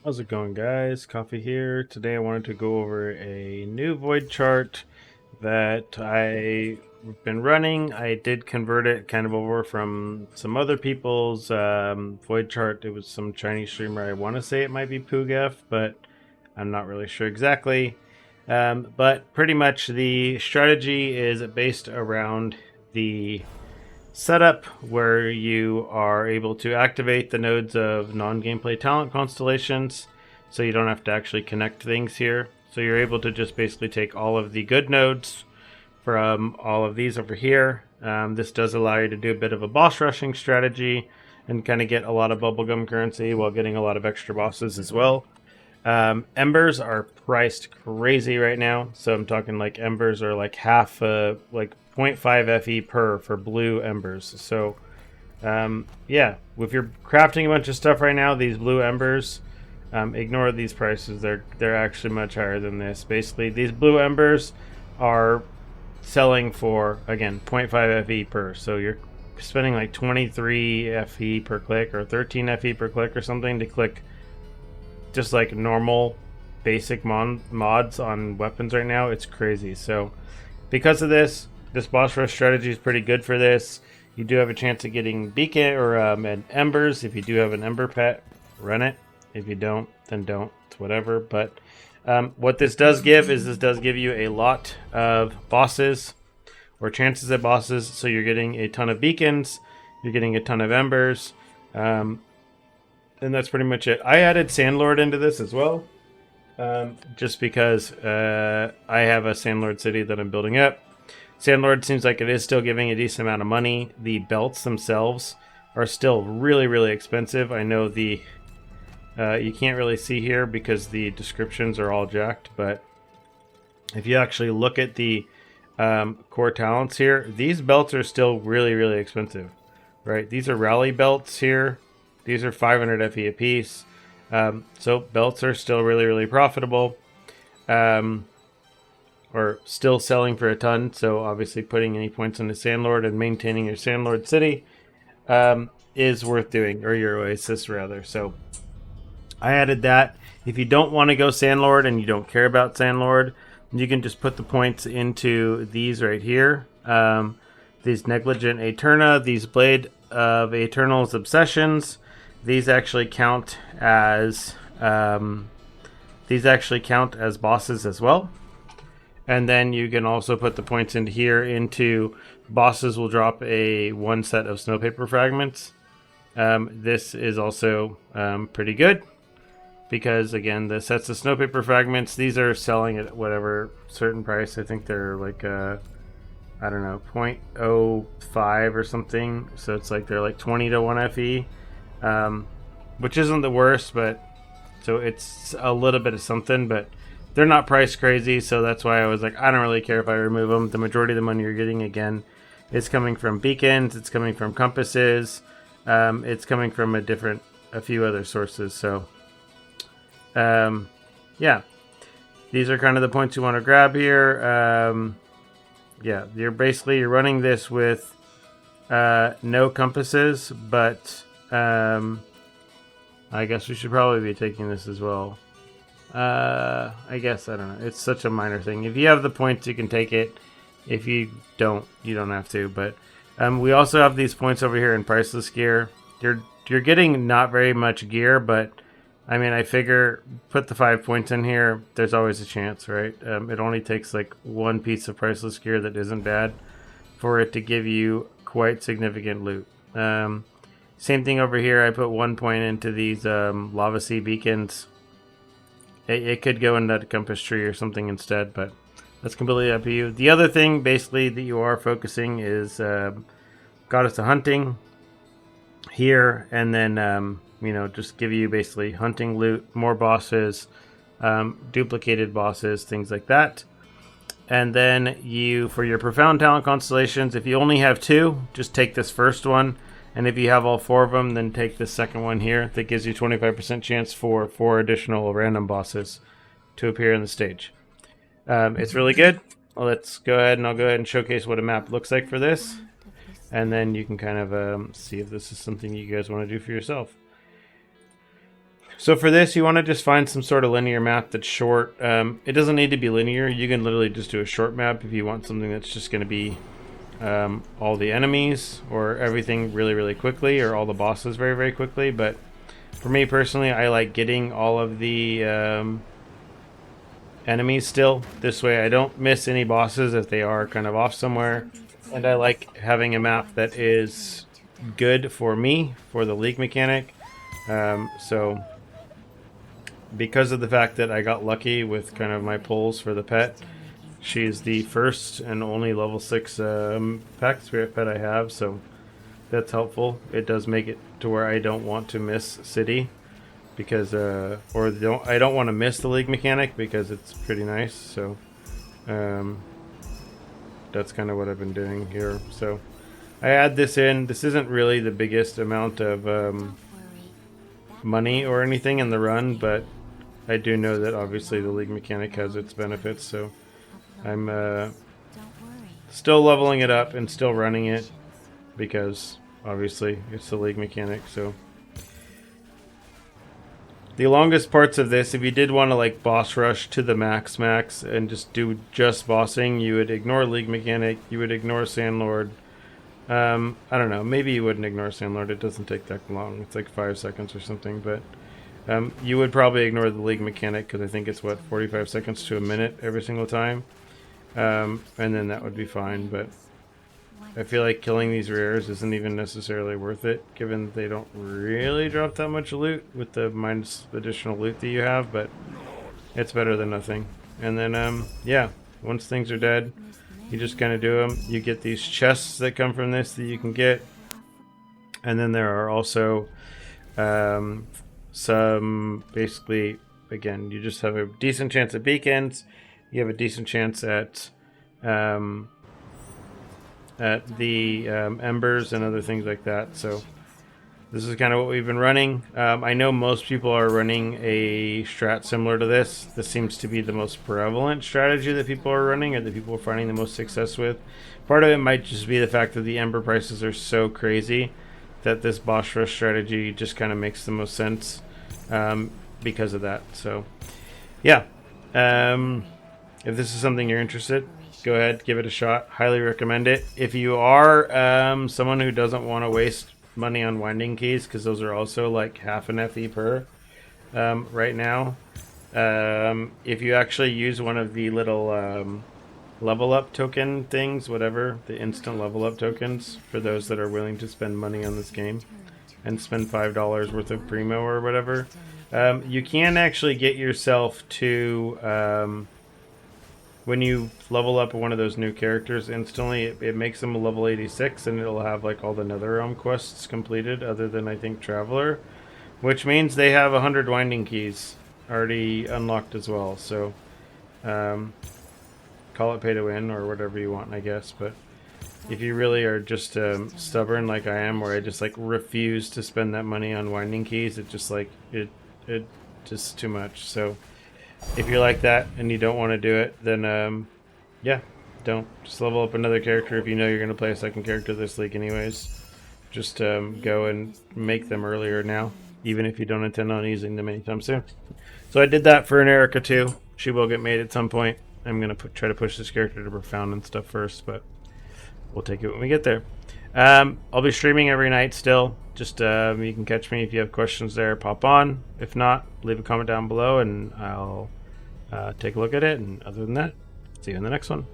How's it going, guys? Coffee here. Today I wanted to go over a new void chart that I've been running. I did convert it kind of over from some other people's void chart. It was some Chinese streamer. I want to say it might be Pugef, but I'm not really sure exactly. But pretty much the strategy is based around the setup where you are able to activate the nodes of non-gameplay talent constellations, so you don't have to actually connect things here. So you're able to just basically take all of the good nodes from all of these over here. This does allow you to do a bit of a boss rushing strategy and kind of get a lot of bubblegum currency while getting a lot of extra bosses as well. Embers are priced crazy right now, so I'm talking like embers are like half, like 0.5 FE per for blue embers. So, yeah, if you're crafting a bunch of stuff right now, these blue embers, ignore these prices. They're actually much higher than this. Basically, these blue embers are selling for, again, 0.5 FE per. So you're spending like 23 FE per click or 13 FE per click or something to click just like normal basic mods on weapons right now. It's crazy. So because of this boss rush strategy is pretty good for this. You do have a chance of getting beacon or an embers. If you do have an ember pet, run it. If you don't, then don't. It's whatever. But what this does give is this does give you a lot of bosses or chances at bosses. So you're getting a ton of beacons. You're getting a ton of embers. And that's pretty much it. I added Sandlord into this as well, just because I have a Sandlord city that I'm building up. Sandlord seems like it is still giving a decent amount of money. The belts themselves are still really, really expensive. I know the you can't really see here because the descriptions are all jacked, but if you actually look at the core talents here, these belts are still really, really expensive, right? These are rally belts here. These are 500 FE a piece. So belts are still really, really profitable. Or still selling for a ton. So obviously putting any points into Sandlord and maintaining your Sandlord city is worth doing. Or your Oasis, rather. So I added that. If you don't want to go Sandlord and you don't care about Sandlord, you can just put the points into these right here. These Negligent Eterna, these Blade of Eternal's Obsessions. These actually count as bosses as well. And then you can also put the points into here into bosses will drop one set of snowpaper fragments. This is also pretty good because again the sets of snowpaper fragments, these are selling at whatever certain price. I think they're like I don't know, 0.05 or something. So it's like they're like 20 to 1 FE. Which isn't the worst, but so it's a little bit of something, but they're not priced crazy, so that's why I was like, I don't really care if I remove them. The majority of the money you're getting, again, is coming from beacons, it's coming from compasses, it's coming from a few other sources, so yeah, these are kind of the points you want to grab here. Yeah, you're running this with no compasses, but I guess we should probably be taking this as well. I guess, I don't know. It's such a minor thing. If you have the points, you can take it. If you don't, you don't have to. But we also have these points over here in priceless gear. You're getting not very much gear, but I mean, I figure put the 5 points in here. There's always a chance, right? It only takes like one piece of priceless gear that isn't bad for it to give you quite significant loot. Same thing over here. I put 1 point into these lava sea beacons. It could go into the compass tree or something instead, but that's completely up to you. The other thing, basically, that you are focusing is Goddess of Hunting here, and then just give you basically hunting loot, more bosses, duplicated bosses, things like that. And then for your profound talent constellations, if you only have 2, just take this first one. And if you have all 4 of them, then take the second one here. That gives you 25% chance for 4 additional random bosses to appear on the stage. It's really good. Let's go ahead and I'll go ahead and showcase what a map looks like for this. And then you can kind of see if this is something you guys want to do for yourself. So for this, you want to just find some sort of linear map that's short. It doesn't need to be linear. You can literally just do a short map if you want something that's just going to be all the enemies or everything really, really quickly, or all the bosses very, very quickly. But for me personally, I like getting all of the enemies still. This way I don't miss any bosses if they are kind of off somewhere. And I like having a map that is good for me, for the League mechanic. So because of the fact that I got lucky with kind of my pulls for the pet, she's the first and only level 6 pack spirit pet I have, so that's helpful. It does make it to where I don't want to miss City, because I don't want to miss the League mechanic because it's pretty nice. So that's kind of what I've been doing here. So I add this in. This isn't really the biggest amount of money or anything in the run, but I do know that obviously the League mechanic has its benefits, so I'm still leveling it up and still running it because obviously it's the League mechanic. So the longest parts of this, if you did want to like boss rush to the max and just do just bossing, you would ignore League mechanic, you would ignore Sandlord. I don't know, maybe you wouldn't ignore Sandlord, it doesn't take that long, it's like 5 seconds or something, but you would probably ignore the League mechanic because I think it's what, 45 seconds to a minute every single time, and then that would be fine. But I feel like killing these rares isn't even necessarily worth it, given they don't really drop that much loot with the minus additional loot that you have, but it's better than nothing. And then yeah, once things are dead, you just kind of do them. You get these chests that come from this that you can get, and then there are also some, basically, again, you just have a decent chance at beacons, you have a decent chance at the embers and other things like that. So this is kind of what we've been running. I know most people are running a strat similar to this. This seems to be the most prevalent strategy that people are running, or that people are finding the most success with. Part of it might just be the fact that the ember prices are so crazy that this boss rush strategy just kind of makes the most sense because of that. So yeah, if this is something you're interested, go ahead, give it a shot. Highly recommend it. If you are someone who doesn't want to waste money on winding keys, because those are also like half an FE per right now, if you actually use one of the little level up token things, whatever, the instant level up tokens, for those that are willing to spend money on this game and spend $5 worth of primo or whatever, you can actually get yourself to when you level up one of those new characters instantly, it makes them a level 86, and it'll have like all the NetherRealm quests completed, other than I think Traveler, which means they have 100 winding keys already unlocked as well. So call it pay to win or whatever you want, I guess. But if you really are just stubborn like I am, where I just like refuse to spend that money on winding keys, it just like it just too much. So if you're like that and you don't want to do it, then yeah, don't. Just level up another character if you know you're going to play a second character this league anyways. Just go and make them earlier now, even if you don't intend on using them anytime soon. So I did that for an Erica too. She will get made at some point. I'm going to try to push this character to Profound and stuff first, but we'll take it when we get there. I'll be streaming every night still. Just you can catch me if you have questions there, pop on. If not, leave a comment down below and I'll take a look at it. And other than that, see you in the next one.